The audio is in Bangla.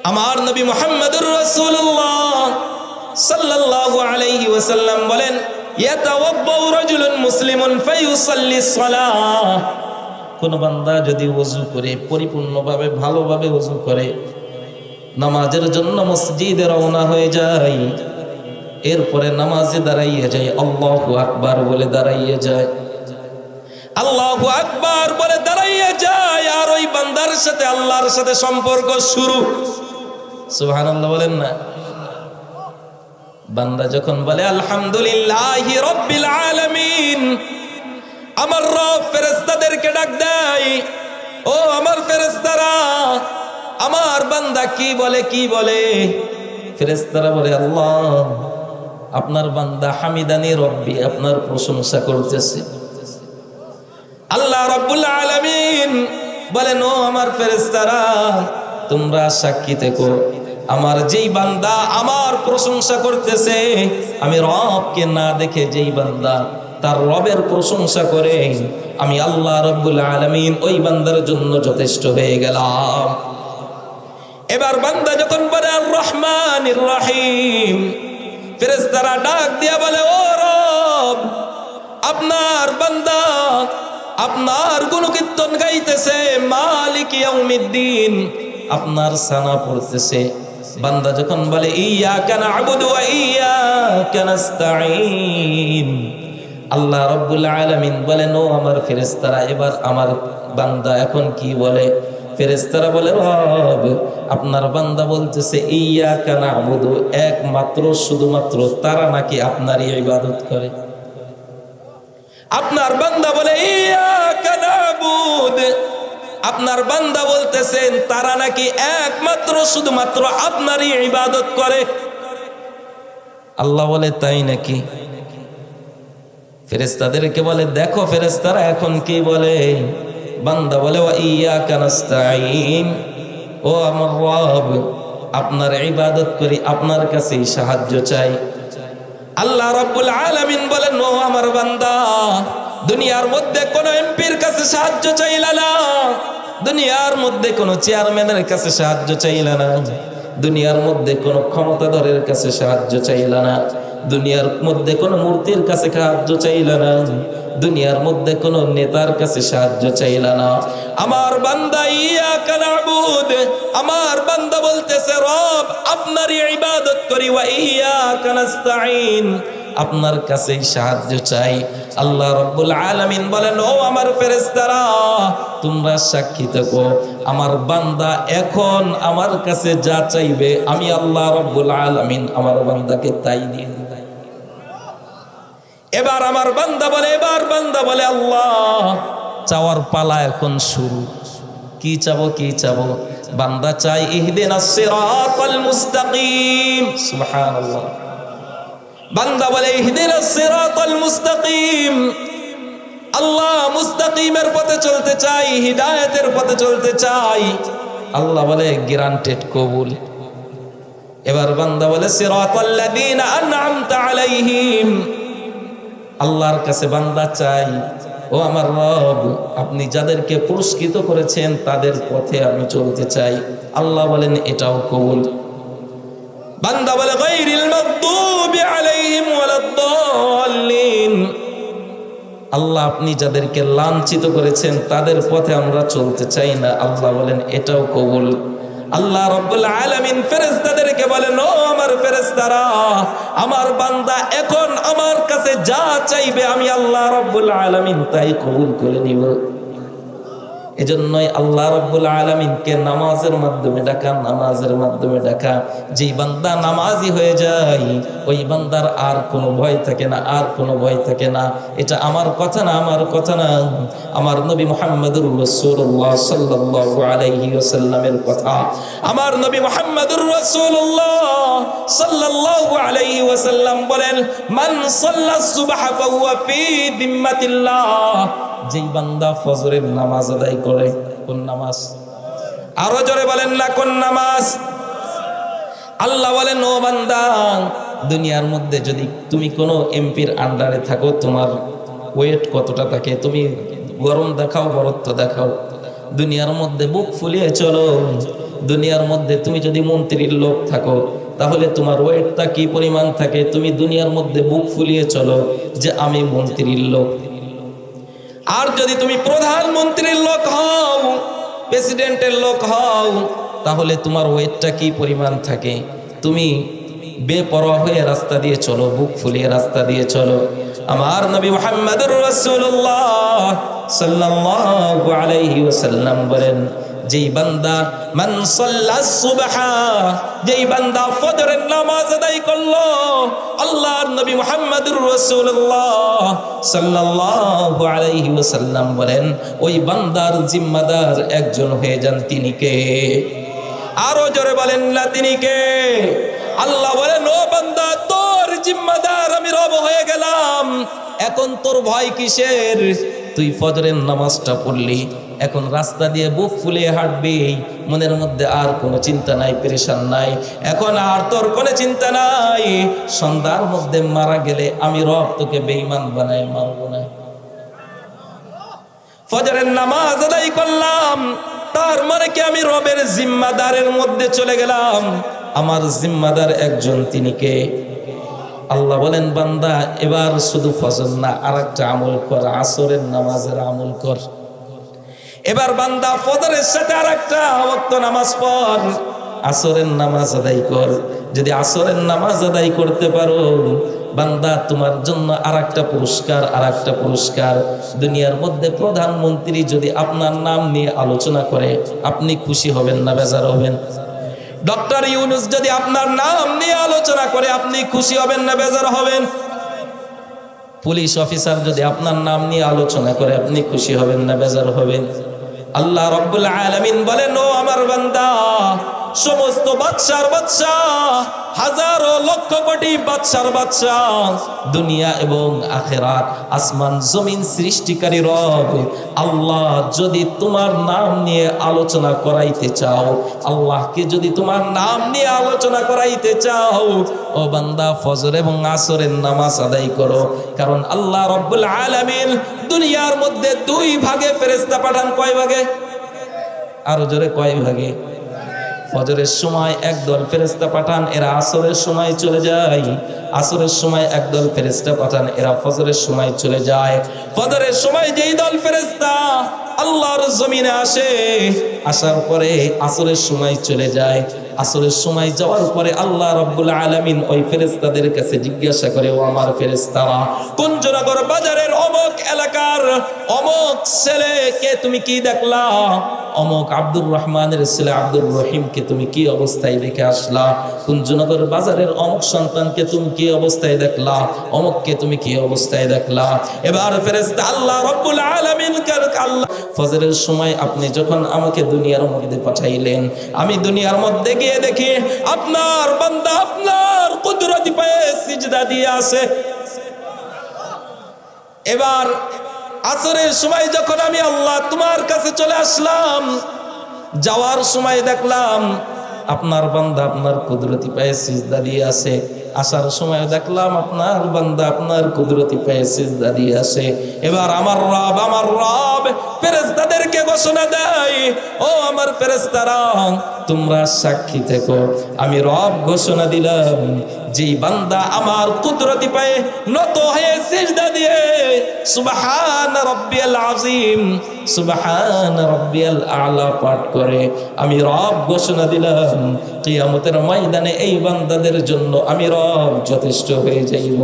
আমার নবী মুহাম্মদুর রাসূলুল্লাহ সাল্লাল্লাহু আলাইহি ওয়াসাল্লাম বলেন, ইয়াতাওয়াব্বাউ রাজুলুন মুসলিমুন ফায়ুসাল্লিস সালাহ, কোন বান্দা যদি ওযু করে পরিপূর্ণভাবে ভালোভাবে ওযু করে নামাজের জন্য মসজিদে রওনা হয়ে যায়, এরপরে নামাজে দাঁড়াইয়ে যায়, আল্লাহু আকবার বলে দাঁড়াইয়ে যায়, আল্লাহু আকবার বলে দাঁড়াইয়ে যায়, আর ওই বান্দার সাথে আল্লাহর সাথে সম্পর্ক শুরু। সুবহানাল্লাহ বলেন না? বান্দা যখন বলে আলহামদুলিল্লাহি রাব্বিল আলামিন, আমার রব ফেরেশতাদেরকে ডাক দেয়, ও আমার ফেরেশতারা, আমার বান্দা কি বলে কি বলে? ফেরেশতারা বলে, আল্লাহ আপনার বান্দা হামিদানি রব্বি, আপনার প্রশংসা করতেছে। আল্লাহ রাব্বুল আলামিন বলেন, ও আমার ফেরেশতারা, তোমরা সাক্ষী থেকো, আমার যেই বান্দা আমার প্রশংসা করতেছে, আমি রবকে না দেখে যেই বান্দা তার রবের প্রশংসা করে, আমি আল্লাহ রাব্বুল আলামিন ওই বান্দার জন্য যথেষ্ট হয়ে গেলাম। এবার বান্দা যখন বলে আর রহমানির রহিম, ফেরেশতারা ডাক দিয়া বলে, ও রব, আপনার বান্দা আপনার গুণকীর্তন গাইতেছে, মালিক ইয়াউমিদ্দিন, আপনার সানা পড়তেছে। বান্দা যখন বলে ইয়াকা না'বুদু ওয়া ইয়াকা নাস্তাঈন, আল্লাহ রাব্বুল আলামিন বলেন, ও আমার ফেরেশতারা, এবার আমার বান্দা এখন কি বলে? ফেরেশতারা বলে, রব আপনার বান্দা বলতেছে ইয়াকা না'বুদু, একমাত্র শুধুমাত্র তারা নাকি আপনারই ইবাদত করে। আপনার বান্দা বলে ইয়াকা না'বুদ, আপনার বান্দা বলতেছেন তারা নাকি একমাত্র শুধুমাত্র আপনারই ইবাদত করে। আল্লাহ বলে, তাই নাকি? ফেরেশতাদেরকে বলে, দেখো ফেরেশতারা এখন কি বলে? বান্দা বলে, ওয়া ইয়াকা নাস্তাঈন, ও আমার রব আপনার ইবাদত করি, আপনার কাছেই সাহায্য চাই। আল্লাহ রাব্বুল আলামিন বলেন, ও আমার বান্দা, দুনিয়ার মধ্যে কোন এমপির কাছে সাহায্য চাইলা না, দুনিয়ার মধ্যে কোন চেয়ারম্যানের কাছে সাহায্য চাইলা না, দুনিয়ার মধ্যে কোন ক্ষমতাধরের কাছে সাহায্য চাইলা না, দুনিয়ার মধ্যে কোন মূর্তির কাছে সাহায্য চাইলা না, দুনিয়ার মধ্যে কোন নেতার কাছে সাহায্য চাইলা না। আমার বান্দা ইয়াকা না'বুদ, আমার বান্দা বলতেছে রব আপনারই ইবাদত করি, ওয়া ইয়াকা নাস্তাঈন, আপনার কাছেই সাহায্য চাই। আল্লাহ রাব্বুল আলামিন বলেন, ও আমার ফেরেশতারা, তোমরা সাক্ষী থাকো, আমার বান্দা এখন আমার কাছে যা চাইবে আমি আল্লাহ রাব্বুল আলামিন আমার বান্দাকে তাই দিয়ে দেব। এবার আমার বান্দা বলে, আল্লাহ চাওয়ার পালা এখন শুরু। কি চাবো কি চাবো? বান্দা চাই ইহদিনাস সিরাতাল মুস্তাকিম। সুবহানাল্লাহ। বান্দা বলে ইহদিনাস সিরাতাল মুস্তাকিম, আল্লাহ মুস্তাকিমের পথে চলতে চাই, হিদায়াতের পথে চলতে চাই। আল্লাহ বলে গ্যারান্টেড, কবুল। এবার বান্দা বলে সিরাতাল্লাযীনা আন'আমতা আলাইহিম, আল্লাহর কাছে বান্দা চাই, ও আমার রব আপনি যাদেরকে পুরস্কৃত করেছেন তাদের পথে আমি চলতে চাই। আল্লাহ বলেন এটাও কবুল। বান্দা বলে গায়রিল মাগদুবি আলাইহিম ওয়ালাদ-দাল্লিন, আল্লাহ আপনি যাদেরকে লাঞ্ছিত করেছেন তাদের পথে আমরা চলতে চাই না। আল্লাহ বলেন এটাও কবুল। আল্লাহ রাব্বুল আলামিন ফেরেশতাদেরকে বলেন, ও আমার ফেরেশতারা, আমার বান্দা এখন আমার কাছে যা চাইবে আমি আল্লাহ রাব্বুল আলামিন তাই কবুল করে নিব। এজন্যই আল্লাহ রাব্বুল আলামিনকে নামাজের মাধ্যমে ডাকা, নামাজের মাধ্যমে ডাকা। যেই বান্দা নামাজি হয়ে যায় ওই বান্দার আর কোনো ভয় থাকে না, আর কোনো ভয় থাকে না। এটা আমার কথা না, আমার কথা না, আমার নবী মুহাম্মদুর রাসূলুল্লাহ সাল্লাল্লাহু আলাইহি ওয়াসাল্লামের কথা। আমার নবী মুহাম্মদুর রাসূলুল্লাহ সাল্লাল্লাহু আলাইহি ওয়াসাল্লাম বলেন, মান সাল্লাস সুবহা ফাহুয়া ফি দিম্মাতিল্লাহ, যেই বান্দা ফজরের নামাজ আদায় করে। কোন নামাজ? আরো জোরে বলেন না, কোন নামাজ? আল্লাহ বলেন, ও বান্দা দুনিয়ার মধ্যে যদি তুমি কোনো এমপির আন্ডারে থাকো, তোমার ওয়েট কতটা থাকে, তুমি গরম দেখাও বরত্ব দেখাও, দুনিয়ার মধ্যে বুক ফুলিয়ে চলো, দুনিয়ার মধ্যে তুমি যদি মন্ত্রীর লোক থাকো তাহলে তোমার ওয়েটটা কি পরিমাণ থাকে? তুমি দুনিয়ার মধ্যে বুক ফুলিয়ে চলো যে আমি মন্ত্রীর লোক। আর যদি তুমি প্রধানমন্ত্রীর লোক হও, প্রেসিডেন্টের লোক হও, তাহলে তোমার ওয়েটটা কি পরিমাণ থাকে? তুমি বেপরোয়া হয়ে রাস্তা দিয়ে চলো, বুক ফুলিয়ে রাস্তা দিয়ে চলো। আমার নবী মুহাম্মদুর রাসূলুল্লাহ সাল্লাল্লাহু আলাইহি ওয়াসাল্লাম বলেন, যেই বান্দা মান সাল্লাস সুবহা, যেই বান্দা ফজরের নামাজ আদায় করলো, আল্লাহর নবী মুহাম্মদুর রাসূলুল্লাহ সাল্লাল্লাহু আলাইহি ওয়াসাল্লাম বলেন, ওই বান্দার জিম্মাদার একজন হয়ে যান। তিনি কে? আরো জোরে বলেন না, তিনি কে? আল্লাহ বলেন, ও বান্দা, তোর জিম্মাদার আমি রব হয়ে গেলাম। এখন তোর ভয় কিসের? তুই ফজরের নামাজটা পড়লি, এখন রাস্তা দিয়ে বুক ফুলিয়ে হাঁটবি, মনের মধ্যে আর কোনো চিন্তা নাই, পেরেশান নাই। এখন আর তোর কোনো চিন্তা নাই, সন্ধ্যার মধ্যে মারা গেলে আমি রব তোকে বেঈমান বানাই মারবো না। ফজরের নামাজ আদায় করলাম, তার মানে কি আমি রবের জিম্মাদারের মধ্যে চলে গেলাম। আমার জিম্মাদার একজন, তিনি কে? আল্লাহ বলেন, বান্দা এবার শুধু ফজর না, আর একটা আমল কর, আসরের নামাজের আমল কর। এবার বান্দা ফজরের সাথে আর একটা ওয়াক্ত নামাজ পড়, আসরের নামাজ আদায় কর। যদি আসরের নামাজ আদায় করতে পারো, বান্দা তোমার জন্য আর একটা পুরস্কার, আর একটা পুরস্কার। দুনিয়ার মধ্যে প্রধানমন্ত্রী যদি আপনার নাম নিয়ে আলোচনা করে, আপনি খুশি হবেন না বেজার হবেন? ডক্টর ইউনূস যদি আপনার নাম নিয়ে আলোচনা করে, আপনি খুশি হবেন না বেজার হবেন? পুলিশ অফিসার যদি আপনার নাম নিয়ে আলোচনা করে, আপনি খুশি হবেন না বেজার হবেন? আল্লাহ রাব্বুল আলামিন বলেন, ও আমার বান্দা, সমস্ত বাদশার বাদশা, হাজারো লক্ষ কোটি বাদশার বাদশা, দুনিয়া এবং আখিরাত, আসমান জমিন সৃষ্টিকারী রব আল্লাহ যদি তোমার নাম নিয়ে আলোচনা করাইতে চাও, আল্লাহকে যদি তোমার নাম নিয়ে আলোচনা করাইতে চাও, ও বান্দা ফজর এবং আসরের নামাজ আদায় করো। কারণ আল্লাহ রাব্বুল আলামিন দুনিয়ার মধ্যে দুই ভাগে ফেরেশতা পাঠান। কয় ভাগে? আরো জোরে, কয় ভাগে? ফজরের সময় একদল ফেরেশতা পাঠান, এরা আসরের সময় চলে যায়। আসরের সময় একদল ফেরেশতা পাঠান, এরা ফজরের সময় চলে যায়। ফজরের সময় যেই দল ফেরেশতা আল্লাহর জমিনে আসে, আসার পরে আসরের সময় চলে যায়। আসরের সময় যাওয়ার পরে আল্লাহ রাব্বুল আলামিন ওই ফেরেশতাদের কাছে জিজ্ঞাসা করে, ও আমার ফেরেশতারা, কুঞ্জনগর বাজারের অমুক এলাকার অমুক ছেলেকে তুমি কি দেখলা? অমুক আব্দুর রহমানের ছেলে আব্দুর রহিমকে তুমি কি অবস্থায় দেখে আসলা? কুঞ্জনগর বাজারের অমুক সন্তানকে তুমি কি অবস্থায় দেখলা? অমুককে তুমি কি অবস্থায় দেখলা? এবার ফেরেশতা আল্লাহ রাব্বুল আলামিন আল্লাহ, ফজরের সময় আপনি যখন আমাকে দুনিয়ার মধ্যে পাঠাইলেন, আমি দুনিয়ার মধ্যে গিয়ে দেখি আপনার বান্দা আপনার কুদরতি পায়ে সিজদা দিয়ে আছে। এবার আসরের সময় যখন আমি আল্লাহ তোমার কাছে চলে আসলাম, যাওয়ার সময় দেখলাম আপনার বান্দা আপনার কুদরতি পায়ে সিজদা দিয়ে আছে। আসার সময় দেখলাম আপনার বান্দা আপনার কুদরতি পায়ে সিজদা দিয়ে আছে। এবার আমার রব ফেরেশতাদেরকে ঘোষণা দেয়, ও আমার ফেরেশতারা, তোমরা সাক্ষী থেকো, আমি রব ঘোষণা দিলাম, যেই বান্দা আমার কুদরতি পায়ে নত হয়ে সিজদা দিয়ে সুবহান রাব্বিয়াল আযীম, সুবহান রাব্বিয়াল আ'লা পাঠ করে, আমি রব ঘোষণা দিলাম, কিয়ামতের ময়দানে এই বান্দাদের জন্য আমি রব যথেষ্ট হয়ে যাইব।